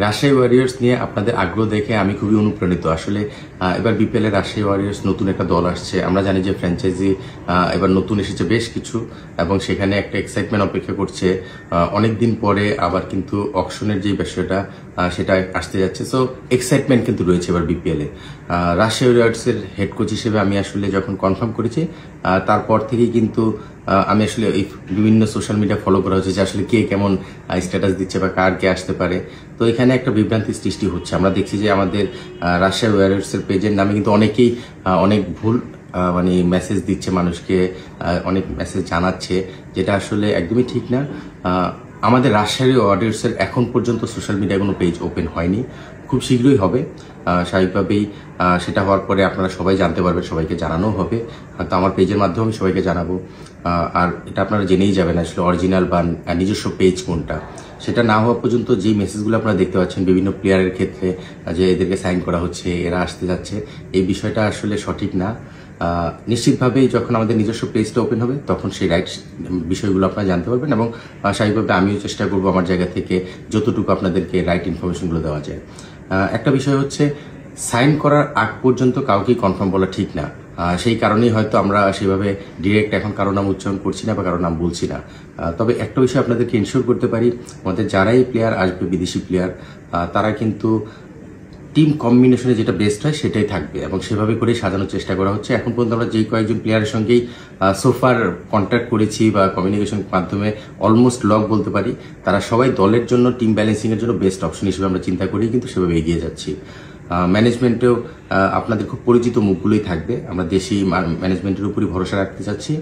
Rajshahi Warriors নিয়ে আপনাদের আগ্রহ দেখে আমি খুবই অনুপ্রাণিত। আসলে এবার বিপিএল এ রাজশাহী ওয়ারিয়র্স নতুন একটা দল আসছে। আমরা জানি যে ফ্র্যাঞ্চাইজি এবার নতুন এসেছে বেশ কিছু, এবং সেখানে একটা এক্সাইটমেন্ট অপেক্ষা করছে। অনেকদিন পরে আবার কিন্তু অকশনের যে বিষয়টা সেটা আসতে যাচ্ছে। সো এক্সাইটমেন্ট কিন্তু রয়েছে এবার বিপিএল এ। রাজশাহী ওয়ারিয়র্স এর হেড কোচ হিসেবে আমি আসলে যখন কনফার্ম করেছি তারপর থেকেই কিন্তু আমি আসলে এই বিভিন্ন সোশ্যাল মিডিয়া ফলো করা হচ্ছে যে আসলে কে কেমন স্ট্যাটাস দিচ্ছে বা কার কে আসতে পারে। তো এখানে একটা বিভ্রান্তির সৃষ্টি হচ্ছে। আমরা দেখছি যে আমাদের রাজশাহী ওয়ারিয়র্স এর পেজের নামে কিন্তু অনেকেই অনেক ভুল মানে মেসেজ দিচ্ছে মানুষকে, অনেক মেসেজ জানাচ্ছে, যেটা আসলে একদমই ঠিক না। আমাদের রাজশাহী ওয়ারিয়র্স এর এখন পর্যন্ত সোশ্যাল মিডিয়া কোনো পেজ ওপেন হয়নি, খুব শীঘ্রই হবে। স্বাভাবিকভাবেই সেটা হওয়ার পরে আপনারা সবাই জানতে পারবেন, সবাইকে জানানো হবে, হয়তো আমার পেজের মাধ্যমে আমি সবাইকে জানাবো। আর এটা আপনারা জেনেই যাবেন আসলে অরিজিনাল বা নিজস্ব পেজ কোনটা। সেটা না হওয়া পর্যন্ত যে মেসেজগুলো আপনারা দেখতে পাচ্ছেন বিভিন্ন প্লেয়ারের ক্ষেত্রে যে এদেরকে সাইন করা হচ্ছে, এরা আসতে যাচ্ছে, এই বিষয়টা আসলে সঠিক না। নিশ্চিতভাবেই যখন আমাদের নিজস্ব পেজটা ওপেন হবে তখন সেই রাইট বিষয়গুলো আপনারা জানতে পারবেন, এবং স্বাভাবিকভাবে আমিও চেষ্টা করবো আমার জায়গা থেকে যতটুকু আপনাদেরকে রাইট ইনফরমেশনগুলো দেওয়া যায়। একটা বিষয় হচ্ছে, সাইন করার আগ পর্যন্ত কাউকেই কনফার্ম বলা ঠিক না। সেই কারণেই হয়তো আমরা সেভাবে ডিরেক্ট এখন কারো নাম উচ্চারণ করছি না বা কারো নাম বলছি না। তবে একটা বিষয় আপনাদেরকে ইনশিওর করতে পারি, আমাদের যারাই প্লেয়ার আসবে, বিদেশি প্লেয়ার, তারা কিন্তু টিম কম্বিনেশনে যেটা বেস্ট হয় সেটাই থাকবে, এবং সেভাবে করেই সাজানোর চেষ্টা করা হচ্ছে। এখন পর্যন্ত আমরা যেই কয়েকজন প্লেয়ারের সঙ্গেই সোফার কন্ট্যাক্ট করেছি বা কমিউনিকেশন মাধ্যমে অলমোস্ট লক বলতে পারি, তারা সবাই দলের জন্য, টিম ব্যালেন্সিং এর জন্য বেস্ট অপশন হিসেবে আমরা চিন্তা করি, কিন্তু সেভাবে এগিয়ে যাচ্ছি। ম্যানেজমেন্টেও আপনাদের খুব পরিচিত মুখগুলোই থাকবে। আমরা দেশি ম্যানেজমেন্টের উপরই ভরসা রাখতে চাচ্ছি।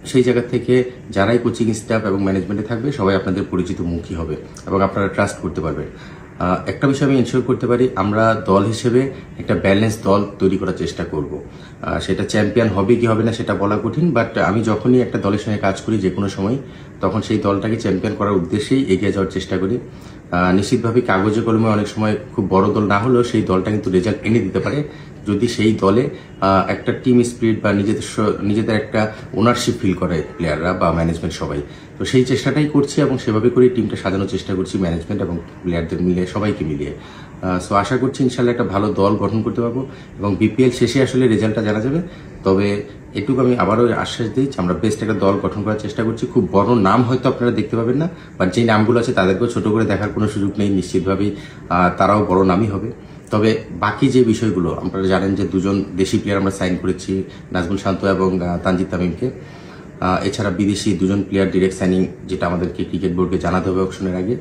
সেই জায়গা থেকে যারাই কোচিং স্টাফ এবং ম্যানেজমেন্টে থাকবে সবাই আপনাদের পরিচিত মুখই হবে এবং আপনারা ট্রাস্ট করতে পারবেন। একটা বিষয় আমি ইনশিওর করতে পারি, আমরা দল হিসেবে একটা ব্যালেন্স দল তৈরি করার চেষ্টা করব। সেটা চ্যাম্পিয়ন হবে কি হবে না সেটা বলা কঠিন, বাট আমি যখনই একটা দলের সঙ্গে কাজ করি যে কোনো সময়, তখন সেই দলটাকে চ্যাম্পিয়ন করার উদ্দেশ্যেই এগিয়ে যাওয়ার চেষ্টা করি। নিশ্চিতভাবে কাগজে কলমে অনেক সময় খুব বড় দল না হলেও সেই দলটা কিন্তু রেজাল্ট এনে দিতে পারে যদি সেই দলে একটা টিম স্পিরিট বা নিজেদের একটা ওনারশিপ ফিল করে প্লেয়াররা বা ম্যানেজমেন্ট সবাই। তো সেই চেষ্টাটাই করছি এবং সেভাবে করেই টিমটা সাজানোর চেষ্টা করছি, ম্যানেজমেন্ট এবং প্লেয়ারদের মিলিয়ে, সবাইকে মিলিয়ে। সো আশা করছি ইনশাল্লাহ একটা ভালো দল গঠন করতে পারবো এবং বিপিএল শেষে আসলে রেজাল্টটা জানা যাবে। তবে এটুকু আমি আবারও আশ্বাস দিই যে আমরা বেস্ট একটা দল গঠন করার চেষ্টা করছি। খুব বড় নাম হয়তো আপনারা দেখতে পাবেন না, বাট যে নামগুলো আছে তাদেরকেও ছোট করে দেখার কোনো সুযোগ নেই। নিশ্চিতভাবেই তারাও বড় নামই হবে। তবে বাকি যে বিষয়গুলো, আপনারা জানেন যে দুজন দেশি প্লেয়ার আমরা সাইন করেছি, নাজমুল শান্ত এবং তানজিদ তামিমকে। এছাড়া বিদেশি দুজন প্লেয়ার ডিরেক্ট সাইনিং, যেটা আমাদেরকে ক্রিকেট বোর্ডকে জানাতে হবে অপশনের আগে।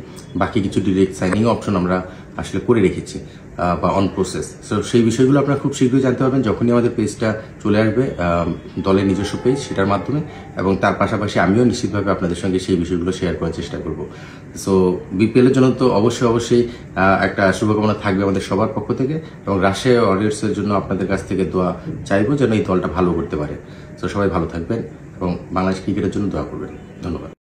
বাকি কিছু ডিরেক্ট সাইনিং অপশন আমরা আসলে করে রেখেছি বা অন প্রসেস। সো সেই বিষয়গুলো আপনারা খুব শীঘ্রই জানতে পারবেন যখনই আমাদের পেজটা চলে আসবে, দলের নিজস্ব পেজ, সেটার মাধ্যমে। এবং তার পাশাপাশি আমিও নিশ্চিতভাবে আপনাদের সঙ্গে সেই বিষয়গুলো শেয়ার করার চেষ্টা করব। সো বিপিএল এর জন্য তো অবশ্যই একটা শুভকামনা থাকবে আমাদের সবার পক্ষ থেকে, এবং রাজশাহী ওয়ারিয়র্স এর জন্য আপনাদের কাছ থেকে দোয়া চাইবো যেন এই দলটা ভালো করতে পারে। তো সবাই ভালো থাকবেন এবং বাংলাদেশ ক্রিকেটের জন্য দোয়া করবেন। ধন্যবাদ।